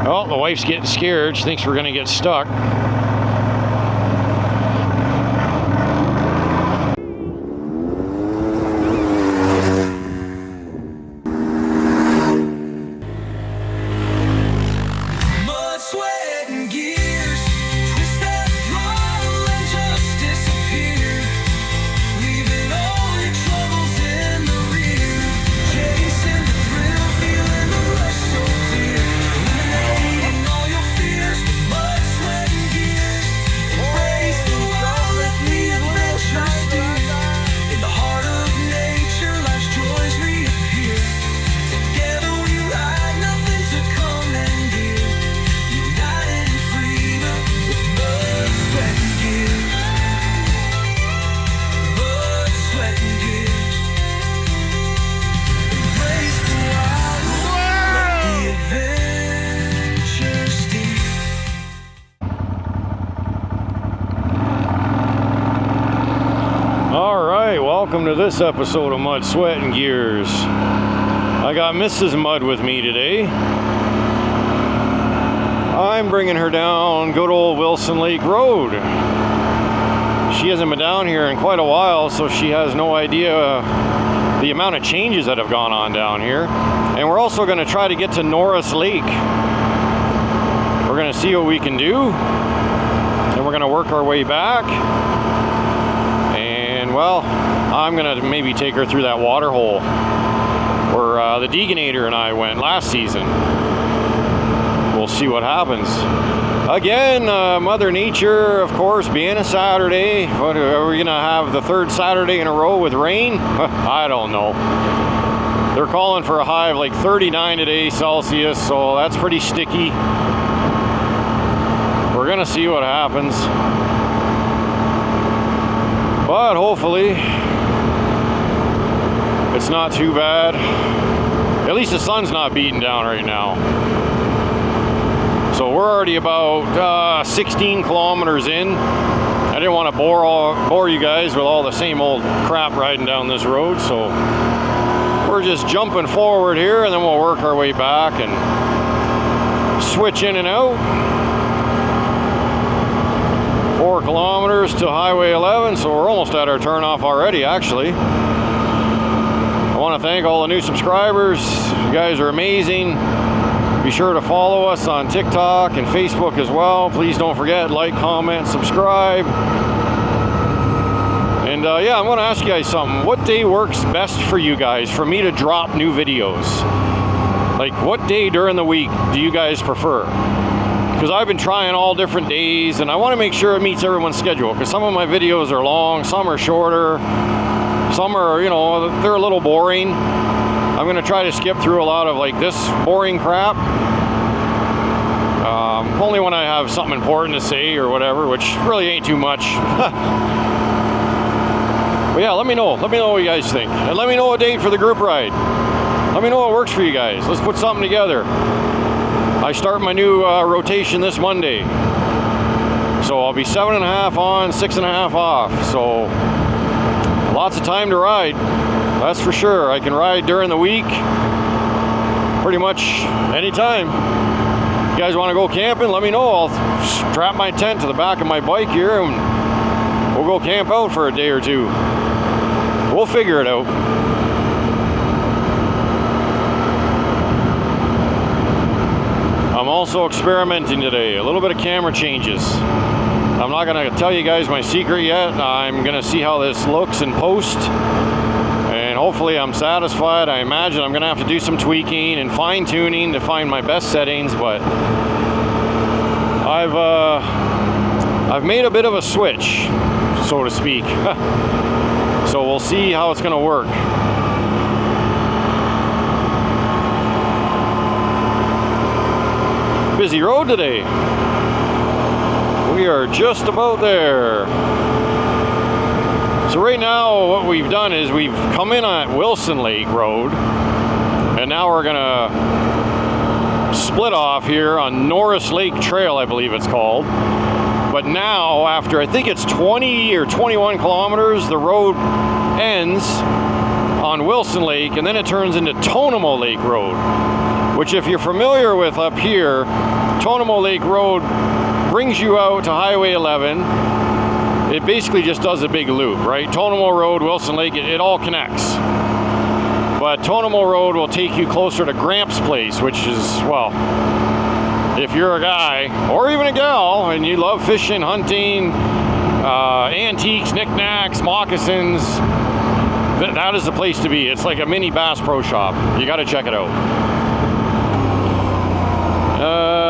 Oh, the wife's getting scared. She thinks we're going to get stuck. Welcome to this episode of Mud, Sweat, and Gears. I got Mrs. Mud with me today. I'm bringing her down good old Wilson Lake Road. She hasn't been down here in quite a while, so she has no idea the amount of changes that have gone on down here. And we're also going to try to get to Norris Lake. We're going to see what we can do, and we're going to work our way back. And well, I'm gonna maybe take her through that water hole where the Deegator and I went last season. We'll see what happens. Again, Mother Nature, of course, being a Saturday. What, are we gonna have the third Saturday in a row with rain? I don't know. They're calling for a high of like 39 today Celsius, so that's pretty sticky. We're gonna see what happens. But hopefully, it's not too bad. At least the sun's not beating down right now. So we're already about 16 kilometers in. I didn't want to bore you guys with all the same old crap riding down this road, so we're just jumping forward here, and then we'll work our way back and switch in and out. 4 kilometers to Highway 11, so we're almost at our turnoff already, actually. I want to thank all the new subscribers. You guys are amazing. Be sure to follow us on TikTok and Facebook as well. Please don't forget, like, comment, subscribe. And yeah, I'm going to ask you guys something. What day works best for you guys for me to drop new videos? Like, what day during the week do you guys prefer? Because I've been trying all different days, and I want to make sure it meets everyone's schedule, because some of my videos are long, some are shorter, some are, you know, they're a little boring. I'm going to try to skip through a lot of like this boring crap. Only when I have something important to say or whatever, which really ain't too much. But yeah, let me know what you guys think, and let me know a date for the group ride. Let me know what works for you guys. Let's put something together. I start my new rotation this Monday, so I'll be 7.5 on, 6.5 off, so lots of time to ride, that's for sure. I can ride during the week pretty much anytime. You guys want to go camping, let me know. I'll strap my tent to the back of my bike here and we'll go camp out for a day or two. We'll figure it out. I'm also experimenting today, a little bit of camera changes. I'm not going to tell you guys my secret yet. I'm going to see how this looks in post, and hopefully I'm satisfied. I imagine I'm going to have to do some tweaking and fine tuning to find my best settings, but I've made a bit of a switch, so to speak. So we'll see how it's going to work. Busy road today. We are just about there. So right now what we've done is we've come in at Wilson Lake Road, and now we're gonna split off here on Norris Lake Trail, I believe it's called. But now, after I think it's 20 or 21 kilometers, the road ends on Wilson Lake, and then it turns into Tonemo Lake Road, which if you're familiar with up here, Tonamo Lake Road brings you out to Highway 11. It basically just does a big loop, right? Tonamo Road, Wilson Lake, it all connects. But Tonamo Road will take you closer to Gramps Place, which is, well, if you're a guy or even a gal and you love fishing, hunting, antiques, knickknacks, moccasins, that is the place to be. It's like a mini Bass Pro Shop. You got to check it out.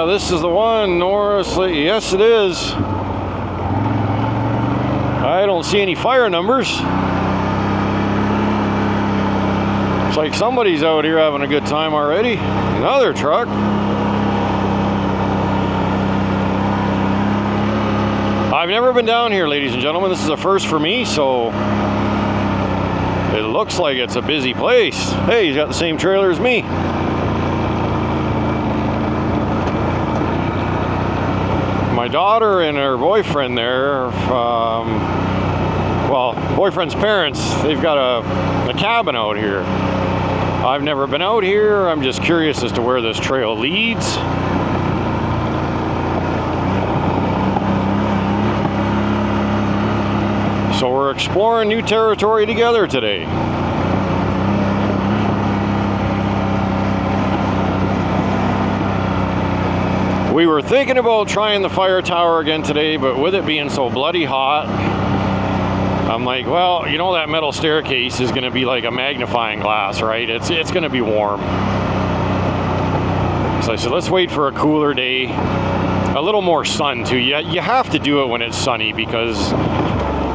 This is the one, Norris. Yes, it is. I don't see any fire numbers. It's like somebody's out here having a good time already. Another truck. I've never been down here, ladies and gentlemen. This is a first for me, so it looks like it's a busy place. Hey, he's got the same trailer as me. My daughter and her boyfriend there, well, boyfriend's parents, they've got a cabin out here. I've never been out here. I'm just curious as to where this trail leads. So we're exploring new territory together today. We were thinking about trying the fire tower again today, but with it being so bloody hot, I'm like, well, you know, that metal staircase is going to be like a magnifying glass, right? It's going to be warm. So I said, let's wait for a cooler day, a little more sun too. You have to do it when it's sunny because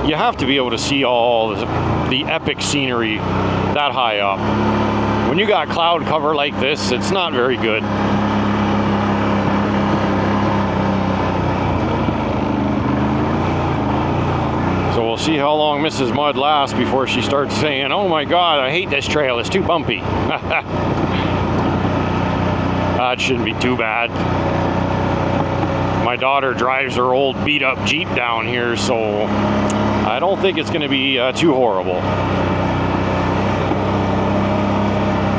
you have to be able to see all the epic scenery that high up. When you got cloud cover like this, it's not very good. So we'll see how long Mrs. Mudd lasts before she starts saying, oh my God, I hate this trail, it's too bumpy. That shouldn't be too bad. My daughter drives her old beat up Jeep down here, so I don't think it's going to be too horrible.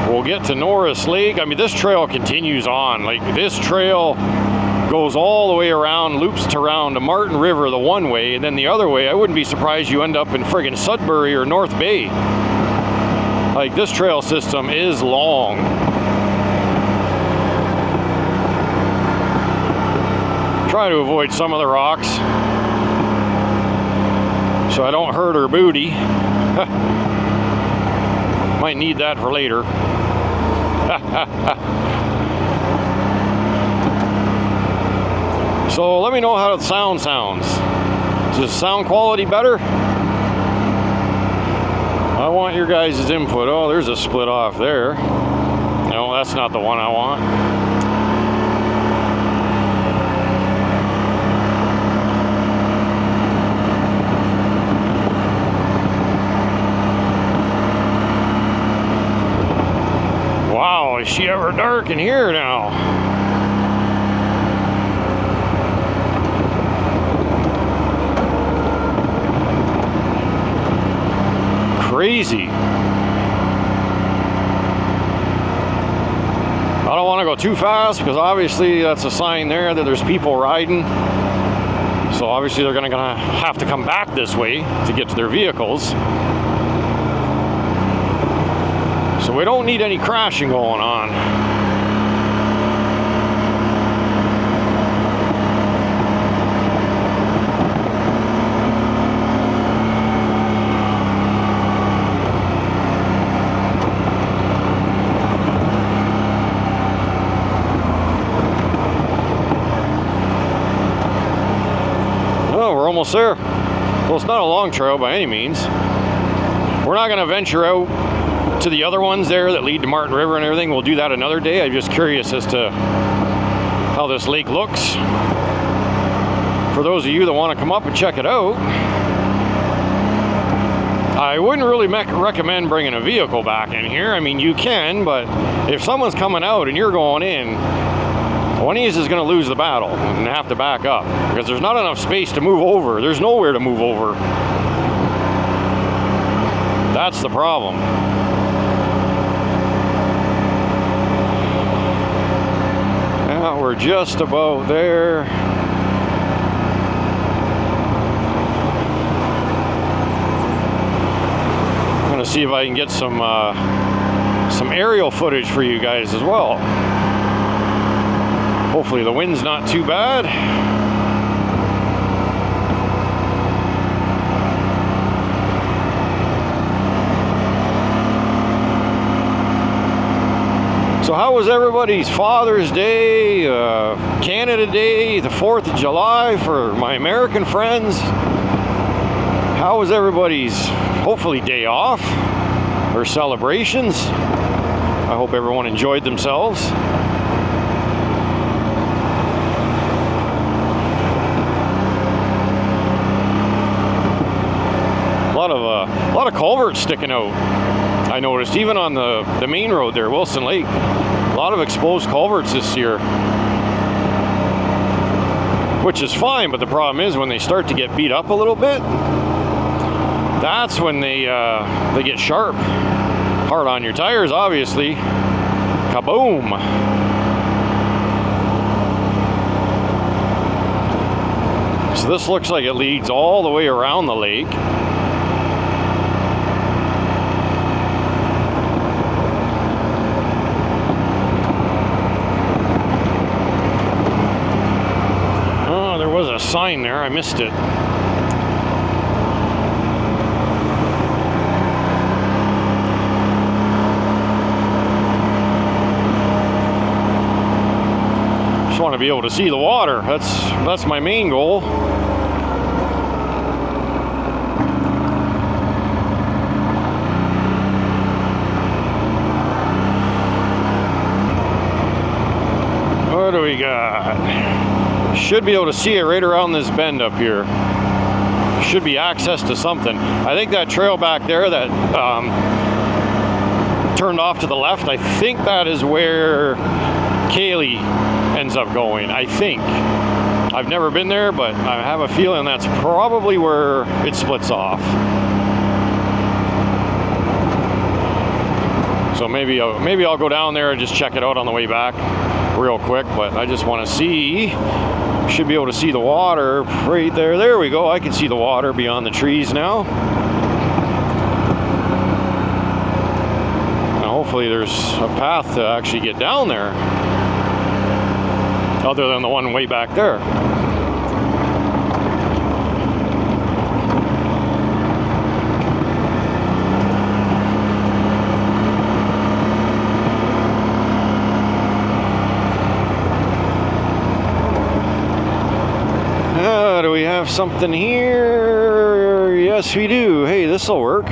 We'll get to Norris Lake. I mean, this trail continues on. Like, this trail goes all the way around, loops around to Martin River the one way, and then the other way, I wouldn't be surprised you end up in friggin' Sudbury or North Bay. Like, this trail system is long. Try to avoid some of the rocks so I don't hurt her booty. Might need that for later. So let me know how the sound sounds. Is the sound quality better? I want your guys' input. Oh, there's a split off there. No, that's not the one I want. Wow, is she ever dark in here now? Crazy. I don't want to go too fast because obviously that's a sign there that there's people riding. So obviously they're gonna have to come back this way to get to their vehicles. So we don't need any crashing going on. Almost there. Well, it's not a long trail by any means. We're not going to venture out to the other ones there that lead to Martin River and everything. We'll do that another day. I'm just curious as to how this lake looks. For those of you that want to come up and check it out, I wouldn't really recommend bringing a vehicle back in here. I mean, you can, but if someone's coming out and you're going in, one of you is going to lose the battle and have to back up because there's not enough space to move over. There's nowhere to move over. That's the problem. we're just about there. I'm gonna see if I can get some aerial footage for you guys as well. Hopefully the wind's not too bad. So how was everybody's Father's Day, Canada Day, the 4th of July for my American friends? How was everybody's, hopefully, day off or celebrations? I hope everyone enjoyed themselves. A lot of culverts sticking out. I noticed even on the main road there, Wilson Lake, a lot of exposed culverts this year, which is fine. But the problem is when they start to get beat up a little bit, that's when they get sharp. Hard on your tires, obviously. Kaboom! So this looks like it leads all the way around the lake. Sign there, I missed it. Just want to be able to see the water. That's my main goal. What do we got? Should be able to see it right around this bend up here. Should be access to something. I think that trail back there that turned off to the left, I think that is where Kaylee ends up going, I think. I've never been there, but I have a feeling that's probably where it splits off. So maybe I'll go down there and just check it out on the way back real quick, but I just want to see. Should be able to see the water right there. There we go. I can see the water beyond the trees now. Now hopefully there's a path to actually get down there, other than the one way back there. Do we have something here? Yes, we do. Hey, this'll work.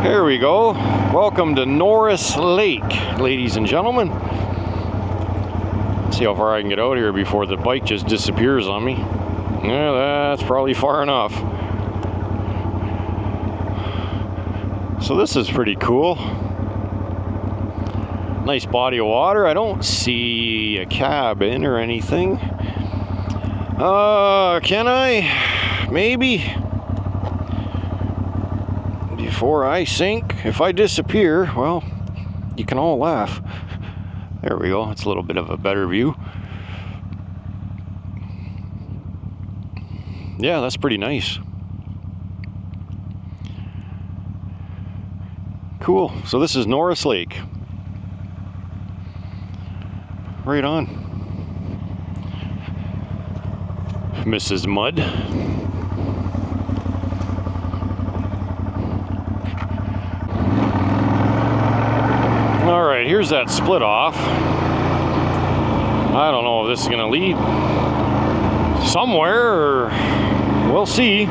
There we go. Welcome to Norris Lake, ladies and gentlemen. Let's see how far I can get out here before the bike just disappears on me. Yeah, that's probably far enough. So this is pretty cool. Nice body of water. I don't see a cabin or anything. Can I? Maybe. Before I sink, if I disappear, well, you can all laugh. There we go. It's a little bit of a better view. Yeah, that's pretty nice. Cool. So this is Norris Lake. Right on. Mrs. Mud. All right, here's that split off. I don't know if this is going to lead somewhere, or we'll see.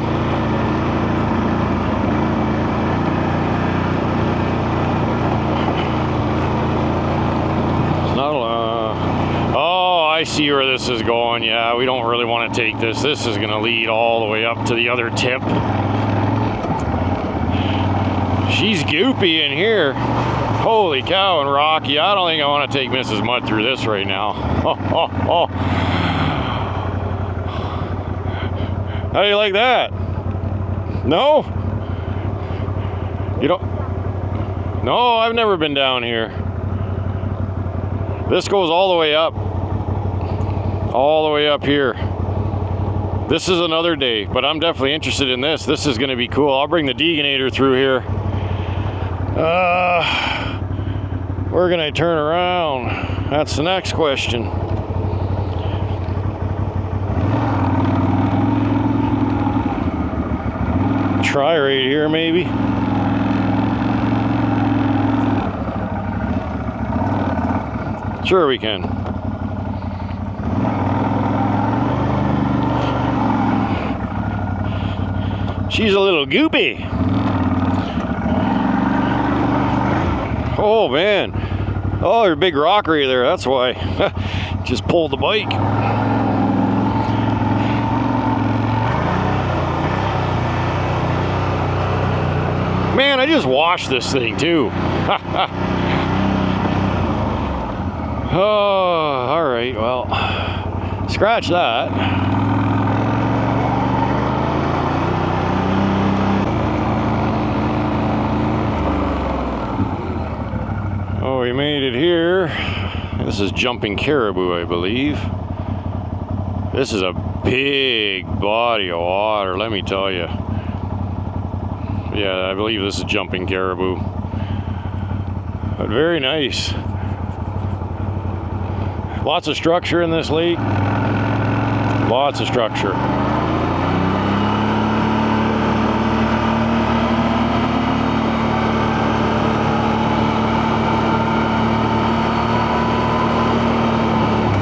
I see where this is going. Yeah, we don't really want to take this. This is going to lead all the way up to the other tip. She's goopy in here. Holy cow and rocky. I don't think I want to take Mrs. Mud through this right now. Oh. How do you like that? No? You don't? No, I've never been down here. This goes all the way up. All the way up here. This is another day, but I'm definitely interested in this. This is going to be cool. I'll bring the degainator through here. Where can I turn around? That's the next question. Try right here, maybe. Sure we can. She's a little goopy. Oh man. Oh, you're a big rock right there, that's why. Just pulled the bike. Man, I just washed this thing too. Oh, alright, well, scratch that. Oh, we made it here. This is Jumping Caribou, I believe. This is a big body of water, let me tell you. Yeah, I believe this is Jumping Caribou. But very nice. Lots of structure in this lake. Lots of structure.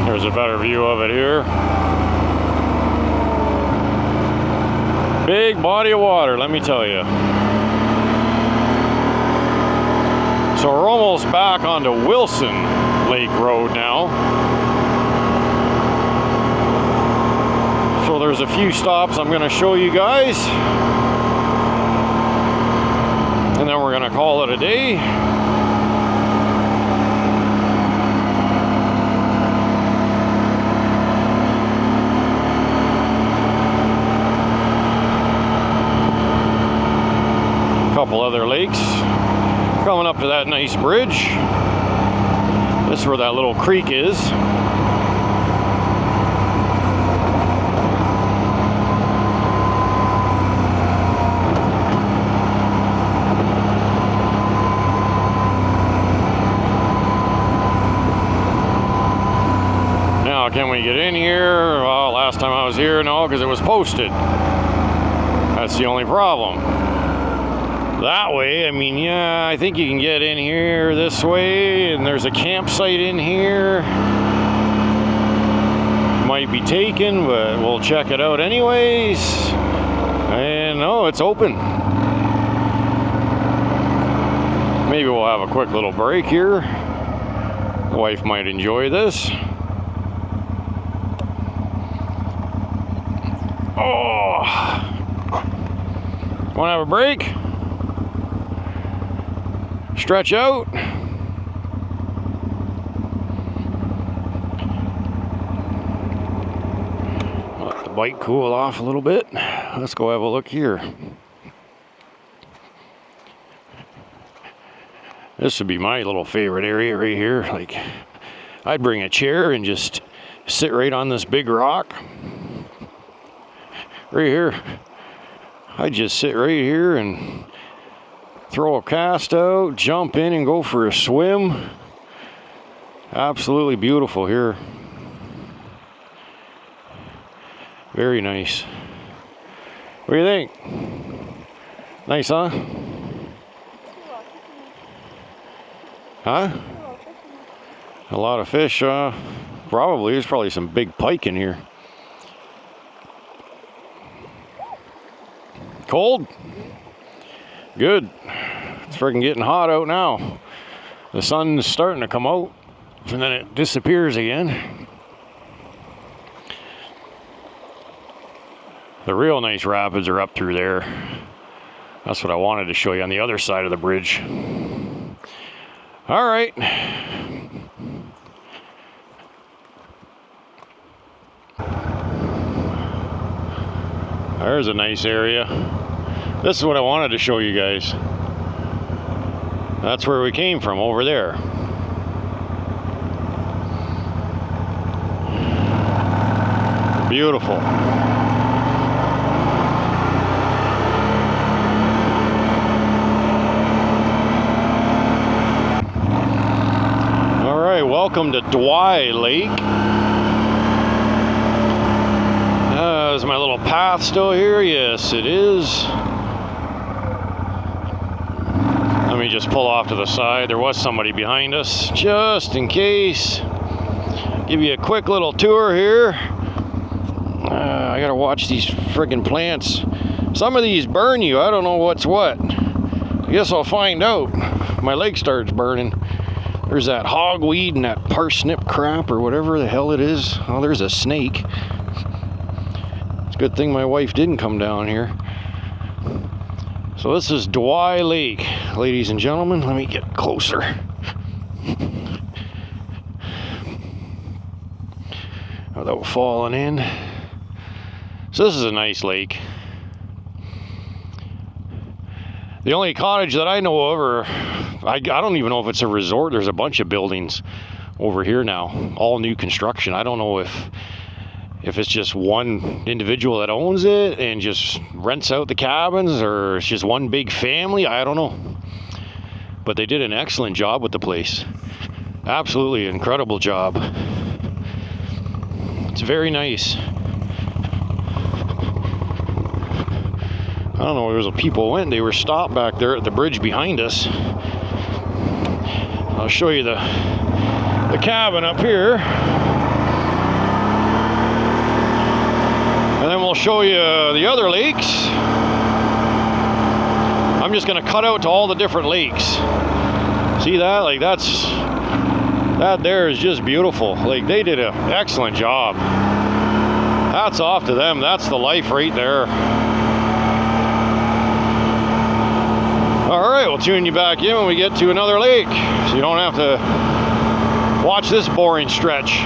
There's a better view of it here. Big body of water, let me tell you. So we're almost back onto Wilson Lake Road now. So there's a few stops I'm going to show you guys. And then we're going to call it a day. A couple other lakes. Coming up to that nice bridge. This is where that little creek is. Now, can we get in here? Well, last time I was here, no, because it was posted. That's the only problem. That way, I mean, yeah, I think you can get in here this way, and there's a campsite in here. Might be taken, but we'll check it out anyways. And no, it's open. Maybe we'll have a quick little break here. The wife might enjoy this. Oh, want to have a break? Stretch out. Let the bike cool off a little bit. Let's go have a look here. This would be my little favorite area right here. Like, I'd bring a chair and just sit right on this big rock. Right here. I'd just sit right here and throw a cast out, jump in and go for a swim. Absolutely beautiful here. Very nice. What do you think? Nice, huh? Huh? A lot of fish, probably. There's probably some big pike in here. Cold? Good. It's freaking getting hot out now. The sun's starting to come out, and then it disappears again. The real nice rapids are up through there. That's what I wanted to show you on the other side of the bridge. All right. There's a nice area. This is what I wanted to show you guys. That's where we came from, over there. Beautiful. All right, welcome to Dwy Lake. Is my little path still here? Yes, it is. Let me just pull off to the side. There was somebody behind us, just in case. Give you a quick little tour here. I gotta watch these friggin' plants. Some of these burn you. I don't know what's what. I guess I'll find out. My leg starts burning. There's that hogweed and that parsnip crap or whatever the hell it is. Oh, there's a snake. It's a good thing my wife didn't come down here. So this is Dwy Lake, ladies and gentlemen. Let me get closer. Without falling in. So this is a nice lake. The only cottage that I know of, or I don't even know if it's a resort. There's a bunch of buildings over here now, all new construction. I don't know if it's just one individual that owns it and just rents out the cabins, or it's just one big family. I don't know. But they did an excellent job with the place. Absolutely incredible job. It's very nice. I don't know where those people went. They were stopped back there at the bridge behind us. I'll show you the cabin up here. And then we'll show you the other lakes. I'm just going to cut out to all the different lakes. See that? Like that there is just beautiful. Like they did an excellent job. Hats off to them. That's the life right there. All right, we'll tune you back in when we get to another lake, so you don't have to watch this boring stretch.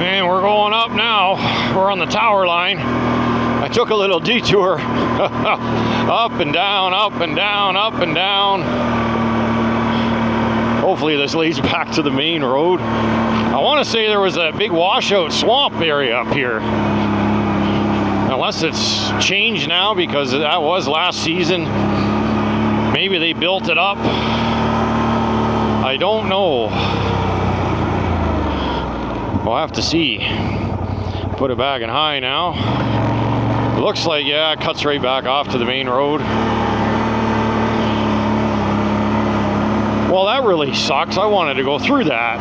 And we're going up now. We're on the tower line. I took a little detour. Up and down, up and down, up and down. Hopefully this leads back to the main road. I want to say there was a big washout swamp area up here. Unless it's changed now, because that was last season. Maybe they built it up. I don't know. We'll have to see. Put it back in high now. It looks like, yeah, it cuts right back off to the main road. Well, that really sucks. I wanted to go through that.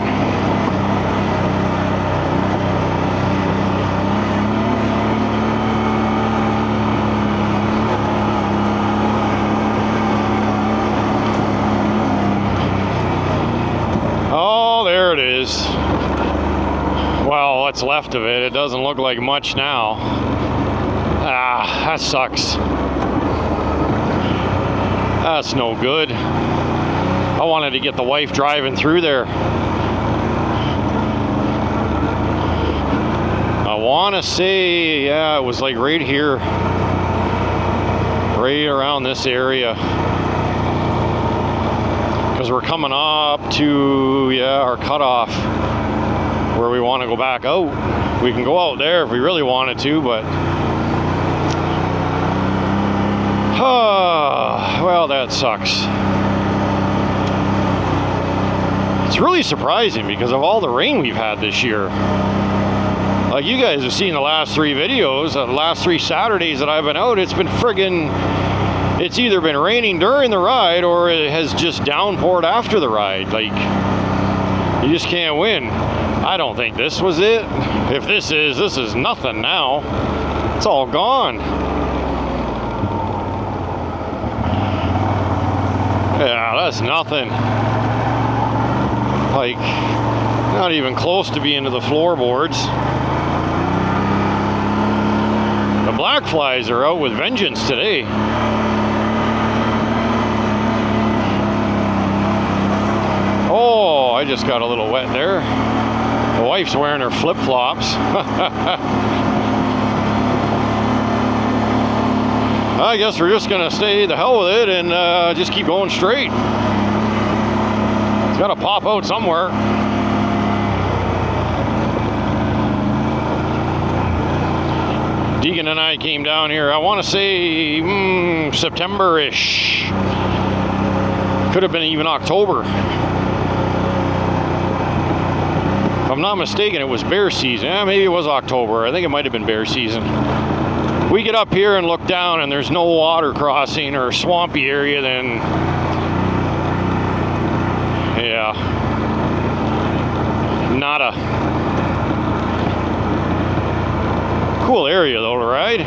There it is. Well, what's left of it. It doesn't look like much now. Ah, that sucks. That's no good. I wanted to get the wife driving through there. I want to say, yeah, it was like right here. Right around this area. Because we're coming up to, yeah, our cutoff where we want to go back out. We can go out there if we really wanted to, but well, that sucks. It's really surprising because of all the rain we've had this year. Like you guys have seen the last 3 videos, the last 3 Saturdays that I've been out, it's been friggin', it's either been raining during the ride or it has just downpoured after the ride. Like, you just can't win. I don't think this was it. If this is nothing now. It's all gone. Yeah, that's nothing. Like, not even close to being to the floorboards. The black flies are out with vengeance today. Oh, I just got a little wet there. The wife's wearing her flip-flops. I guess we're just gonna stay the hell with it and just keep going straight. It's gotta pop out somewhere. Deegan and I came down here, I want to say September-ish. Could have been even October. If I'm not mistaken, it was bear season. Maybe it was October. I think it might have been bear season. We get up here and look down and there's no water crossing or swampy area, then yeah, nada. Cool area though to ride.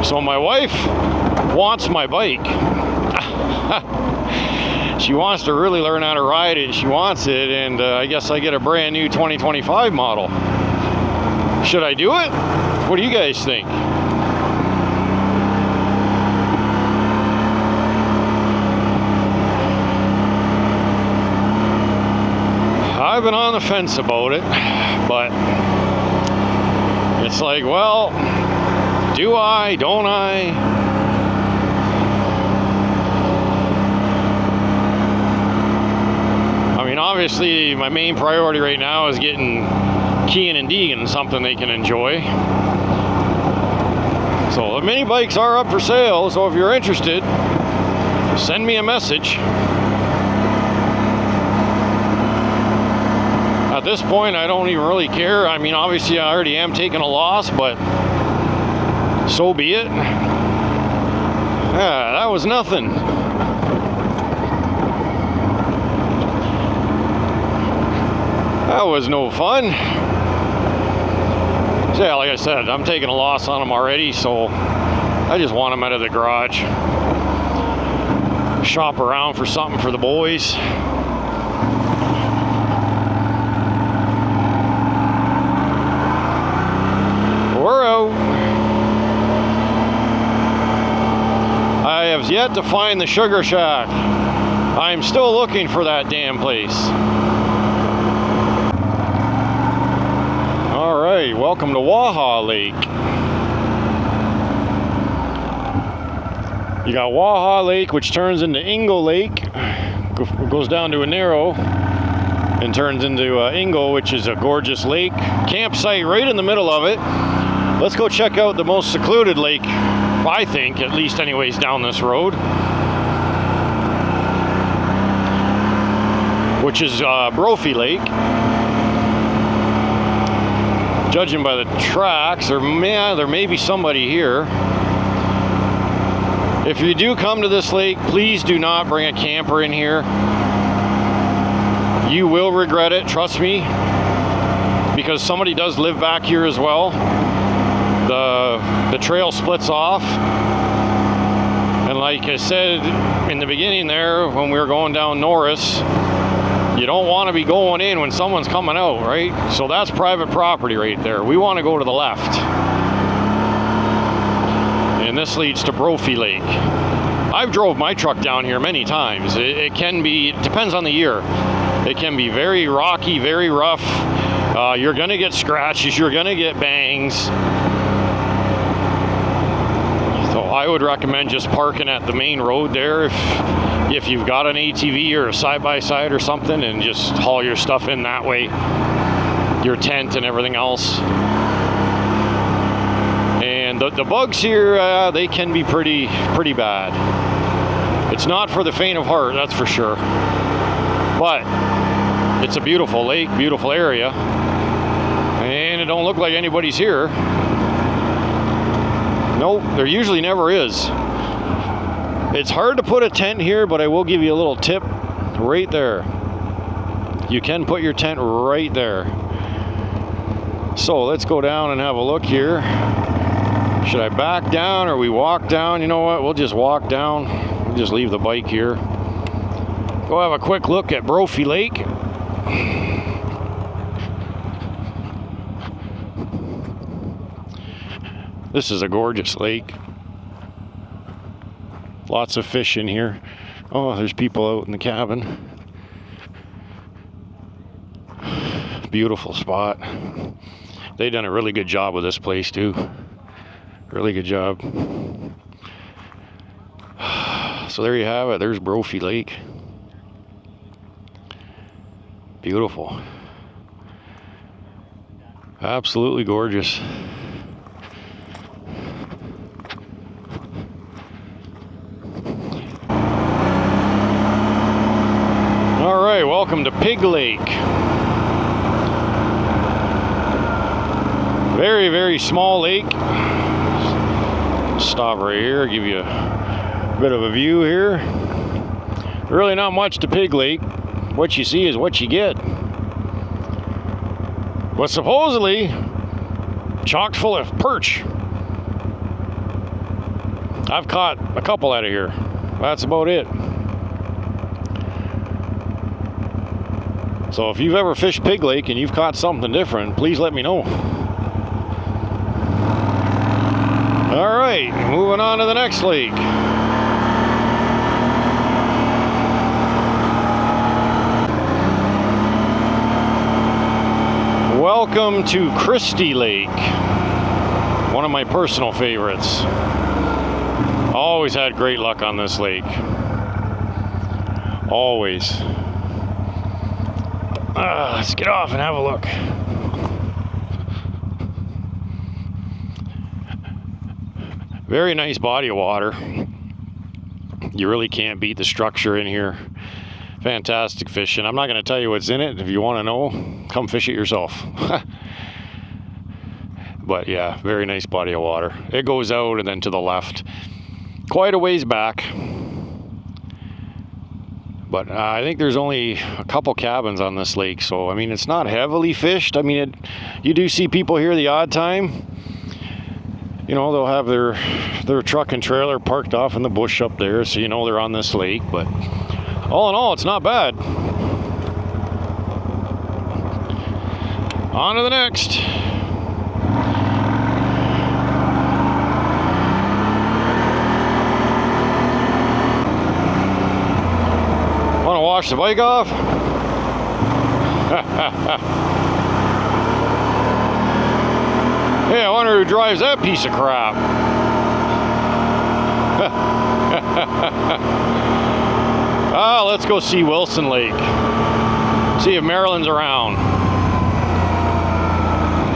So my wife wants my bike. She wants to really learn how to ride it. She wants it, and I guess I get a brand new 2025 model. Should I do it? What do you guys think? I've been on the fence about it, but it's like, well, do I, don't I? I mean, obviously, my main priority right now is getting Kean and Deegan something they can enjoy. So the mini bikes are up for sale, so if you're interested, send me a message. At this point, I don't even really care. I mean, obviously, I already am taking a loss, but so be it. Yeah, that was nothing. That was no fun. So yeah, like I said, I'm taking a loss on them already, so I just want them out of the garage. Shop around for something for the boys. We're out. I have yet to find the Sugar Shack. I'm still looking for that damn place. All right, welcome to Waha Lake. You got Waha Lake, which turns into Ingle Lake, goes down to a narrow, and turns into Ingle, which is a gorgeous lake. Campsite right in the middle of it. Let's go check out the most secluded lake, I think, at least anyways, down this road, which is Brophy Lake. Judging by the tracks, there may be somebody here. If you do come to this lake, please do not bring a camper in here. You will regret it, trust me, because somebody does live back here as well. The trail splits off, and like I said in the beginning there, when we were going down Norris, you don't want to be going in when someone's coming out, right? So that's private property right there. We want to go to the left. And this leads to Brophy Lake. I've drove my truck down here many times. It can be, it depends on the year. It can be very rocky, very rough. You're going to get scratches. You're going to get bangs. So I would recommend just parking at the main road there if you've got an ATV or a side-by-side or something, and just haul your stuff in that way, your tent and everything else. And the bugs here, they can be pretty bad. It's not for the faint of heart, that's for sure. But it's a beautiful lake, beautiful area, and it don't look like anybody's here. Nope, there usually never is. It's hard to put a tent here, but I will give you a little tip right there. You can put your tent right there. So let's go down and have a look here. Should I back down or we walk down? You know what, we'll just walk down. We'll just leave the bike here. Go have a quick look at Brophy Lake. This is a gorgeous lake. Lots of fish in here. Oh, there's people out in the cabin. Beautiful spot. They've done a really good job with this place too. Really good job. So there you have it. There's Brophy Lake. Beautiful. Absolutely gorgeous. All right, welcome to Pig Lake. Very, very small lake. Stop right here, give you a bit of a view here. Really not much to Pig Lake. What you see is what you get. But supposedly chock full of perch. I've caught a couple out of here. That's about it. So if you've ever fished Pig Lake and you've caught something different, please let me know. All right, moving on to the next lake. Welcome to Christie Lake, one of my personal favorites. Always had great luck on this lake. Always. Let's get off and have a look. Very nice body of water. You really can't beat the structure in here. Fantastic fishing. I'm not going to tell you what's in it. If you want to know, come fish it yourself. But yeah, very nice body of water. It goes out and then to the left. Quite a ways back. But I think there's only a couple cabins on this lake. So, I mean, it's not heavily fished. I mean, you do see people here the odd time. You know, they'll have their truck and trailer parked off in the bush up there. So, you know, they're on this lake. But all in all, it's not bad. On to the next. Want to wash the bike off? Hey, I wonder who drives that piece of crap. Let's go see Wilson Lake. See if Marilyn's around.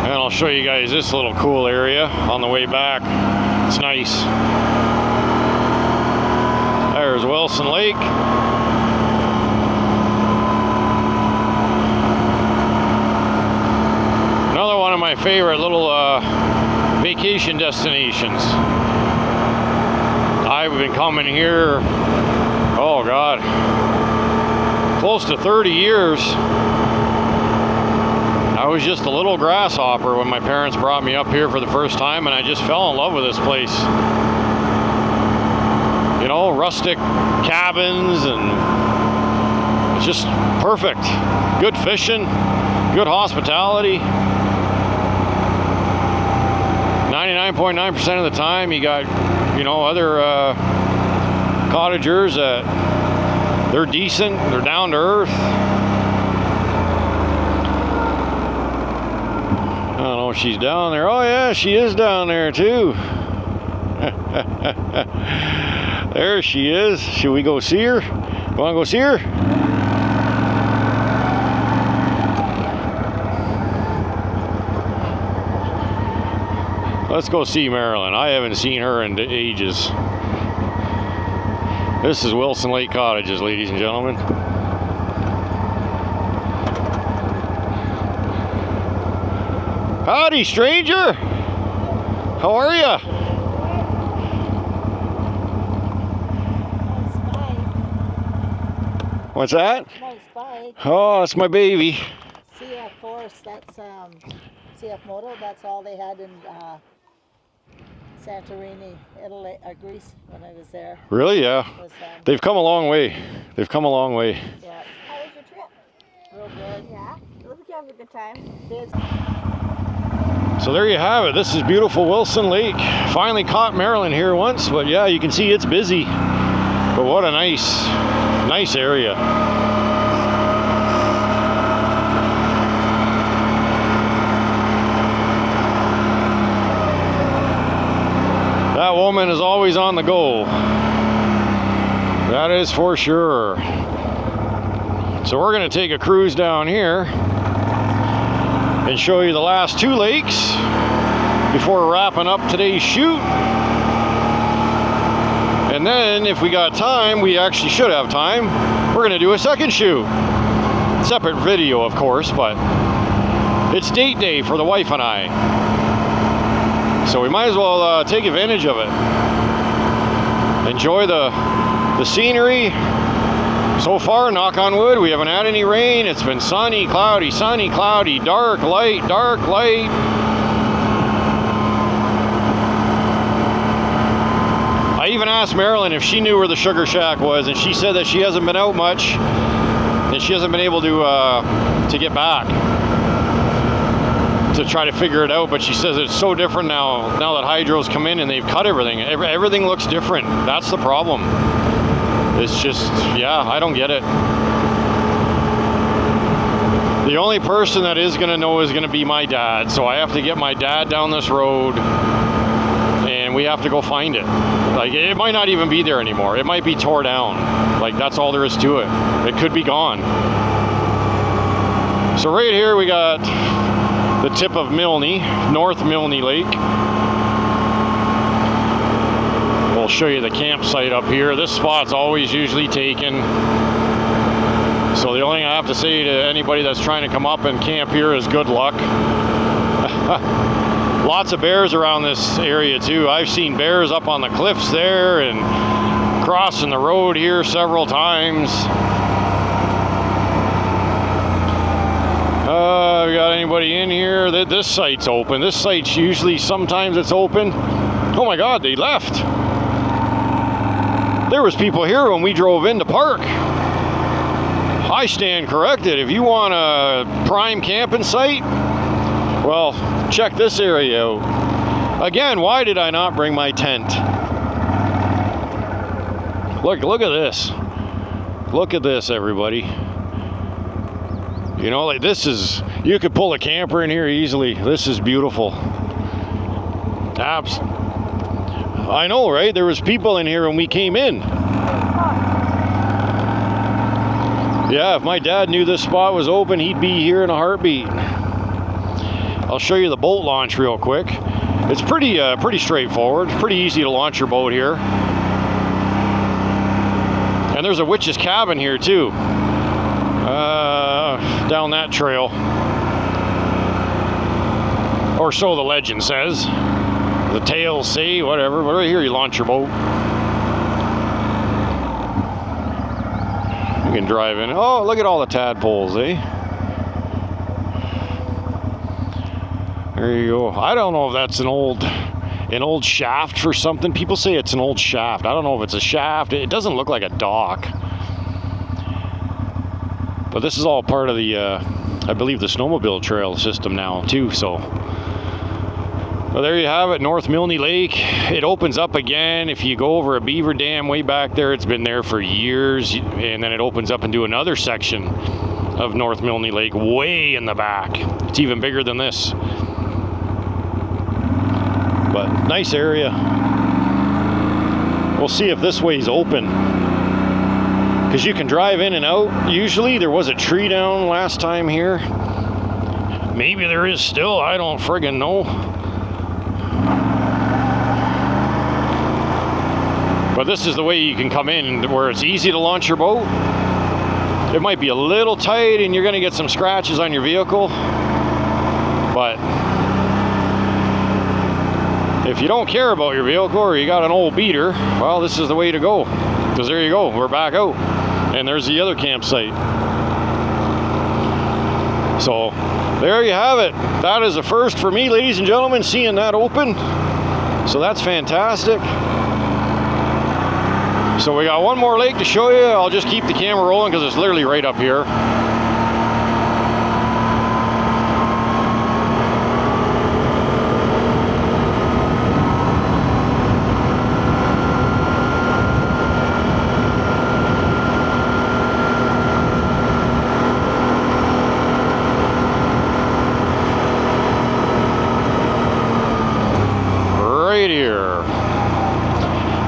And I'll show you guys this little cool area on the way back. It's nice. There's Wilson Lake. Another one of my favorite little vacation destinations. I've been coming here, oh God, close to 30 years. I was just a little grasshopper when my parents brought me up here for the first time, and I just fell in love with this place. You know, rustic cabins, and it's just perfect. Good fishing, good hospitality. 99.9% of the time you got, you know, other cottagers that they're decent, they're down to earth. I don't know if she's down there. Oh yeah, she is down there too. There she is. Should we go see her? You want to go see her? Let's go see Marilyn. I haven't seen her in ages. This is Wilson Lake Cottages, ladies and gentlemen. Howdy, stranger. How are ya? What's that? Nice bike. Oh, it's my baby. CFORCE, that's CF Moto, that's all they had in Santorini, Italy, Greece when I was there. Really? Yeah. Was, They've come a long way. They've come a long way. yeah. How was your trip? Real good. Yeah. It looks like you have a good time. So there you have it. This is beautiful Wilson Lake. Finally caught Marilyn here once, but yeah, you can see it's busy. But what a nice area. That woman is always on the go. That is for sure. So we're going to take a cruise down here and show you the last 2 lakes before wrapping up today's shoot. And then if we got time, we actually should have time, we're gonna do a second shoot. Separate video, of course, but it's date day for the wife and I. So we might as well take advantage of it. Enjoy the scenery. So far, knock on wood, we haven't had any rain. It's been sunny, cloudy, dark, light, dark, light. I even asked Marilyn if she knew where the Sugar Shack was, and she said that she hasn't been out much, and she hasn't been able to get back to try to figure it out. But she says it's so different now that hydros come in and they've cut everything. Everything looks different. That's the problem. It's just, yeah, I don't get it. The only person that is going to know is going to be my dad. So I have to get my dad down this road and we have to go find it. Like, it might not even be there anymore. It might be tore down. Like, that's all there is to it. It could be gone. So right here we got the tip of Milne, North Milne Lake. We'll show you the campsite up here. This spot's always usually taken. So the only thing I have to say to anybody that's trying to come up and camp here is good luck. Lots of bears around this area too. I've seen bears up on the cliffs there and crossing the road here several times. We got anybody in here? This site's open. This site's usually, sometimes it's open. Oh my God, they left. There was people here when we drove in to park. I stand corrected. If you want a prime camping site, well, check this area out. Again, why did I not bring my tent? Look at this. Look at this, everybody. You know, like, this is, you could pull a camper in here easily. This is beautiful. I know, right? There was people in here when we came in. Yeah, if my dad knew this spot was open, he'd be here in a heartbeat. I'll show you the boat launch real quick. It's pretty straightforward. Pretty easy to launch your boat here. And there's a witch's cabin here too. Down that trail. Or so the legend says. The tales say, whatever. But right here you launch your boat. You can drive in. Oh, look at all the tadpoles, eh? There you go. I don't know if that's an old shaft for something. People say it's an old shaft. I don't know if it's a shaft. It doesn't look like a dock. But this is all part of the, I believe, the snowmobile trail system now too. So, well, there you have it, North Milne Lake. It opens up again if you go over a beaver dam way back there. It's been there for years, and then it opens up into another section of North Milne Lake way in the back. It's even bigger than this. But nice area. We'll see if this way's open. Because you can drive in and out. Usually there was a tree down last time here. Maybe there is still. I don't friggin' know. But this is the way you can come in where it's easy to launch your boat. It might be a little tight and you're going to get some scratches on your vehicle. But if you don't care about your vehicle or you got an old beater, well, this is the way to go. Because there you go, we're back out. And there's the other campsite. So there you have it. That is a first for me, ladies and gentlemen, seeing that open. So that's fantastic. So we got one more lake to show you. I'll just keep the camera rolling because it's literally right up here.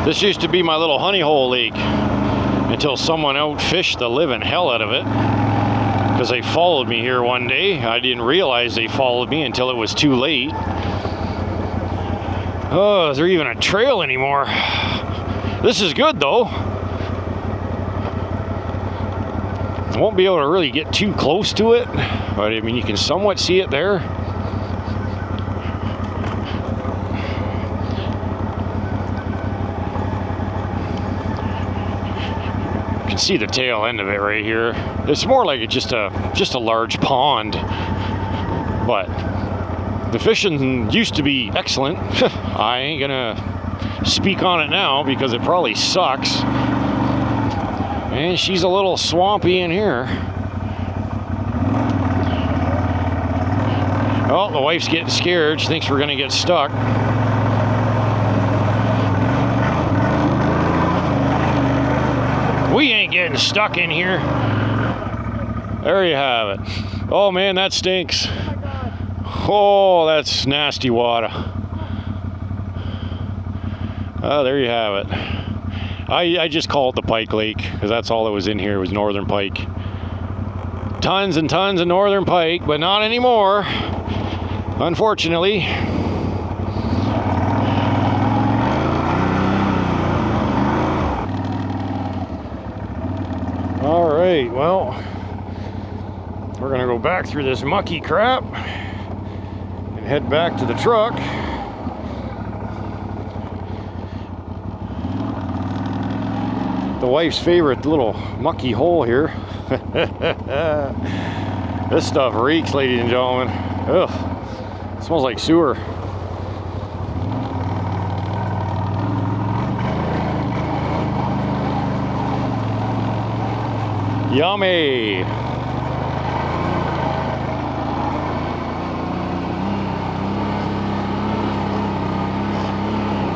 This used to be my little honey hole lake until someone outfished the living hell out of it. because they followed me here one day. I didn't realize they followed me until it was too late. Oh, is there even a trail anymore? This is good though. I won't be able to really get too close to it, but I mean, you can somewhat see it there. You can see the tail end of it right here. It's more like it's just a large pond, but the fishing used to be excellent. I ain't gonna speak on it now because it probably sucks. And she's a little swampy in here. Oh, the wife's getting scared. She thinks we're gonna get stuck. We ain't getting stuck in here. There you have it. Oh man, that stinks. Oh, that's nasty water. Oh, there you have it. I just call it the Pike Lake because that's all that was in here was northern pike. Tons and tons of northern pike, but not anymore, unfortunately. All right, well, we're gonna go back through this mucky crap and head back to the truck. The wife's favorite little mucky hole here. This stuff reeks, ladies and gentlemen. Ugh, it smells like sewer. Yummy.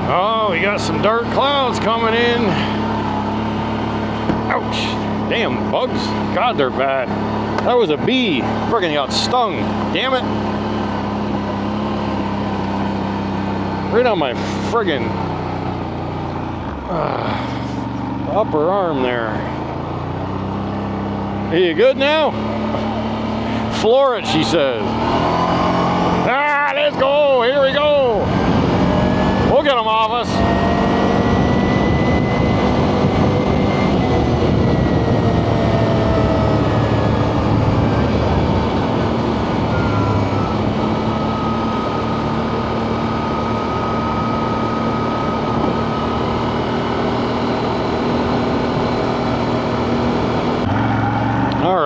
Oh, we got some dark clouds coming in. Ouch. Damn bugs. God, they're bad. That was a bee. Friggin' got stung. Damn it. Right on my friggin' upper arm there. Are you good now? Floor it, she says. Ah, let's go. Here we go. We'll get them off us.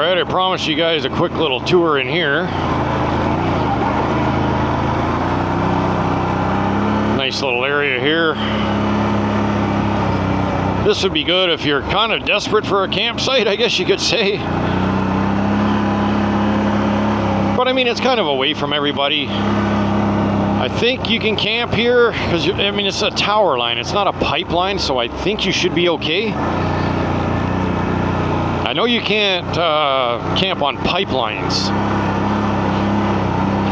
I promised you guys a quick little tour in here. Nice little area here. This would be good if you're kind of desperate for a campsite, I guess you could say. But I mean, it's kind of away from everybody. I think you can camp here because, I mean, it's a tower line. It's not a pipeline, so I think you should be okay. I know you can't camp on pipelines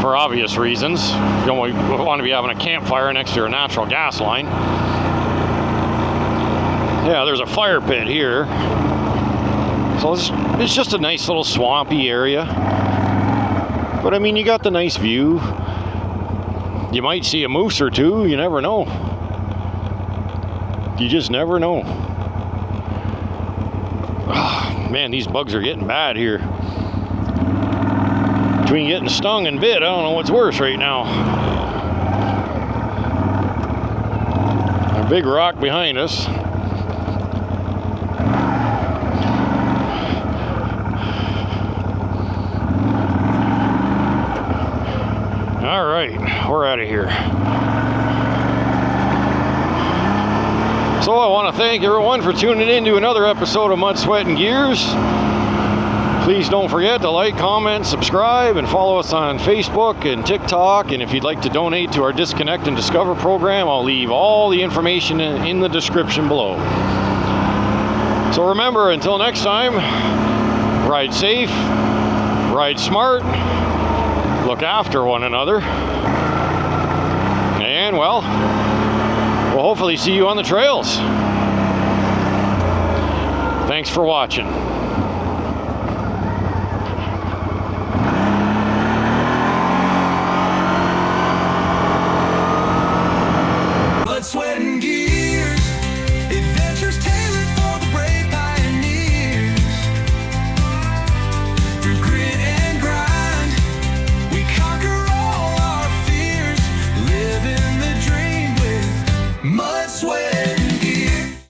for obvious reasons. You don't want to be having a campfire next to a natural gas line. Yeah, there's a fire pit here. So it's just a nice little swampy area. But I mean, you got the nice view. You might see a moose or two, you never know. You just never know. Man, these bugs are getting bad here. Between getting stung and bit, I don't know what's worse right now. A big rock behind us. All right, we're out of here. So I want to thank everyone for tuning in to another episode of Mud, Sweat, and Gears. Please don't forget to like, comment, subscribe, and follow us on Facebook and TikTok. And if you'd like to donate to our Disconnect and Discover program, I'll leave all the information in the description below. So remember, until next time, ride safe, ride smart, look after one another, and well, we'll hopefully see you on the trails. Thanks for watching.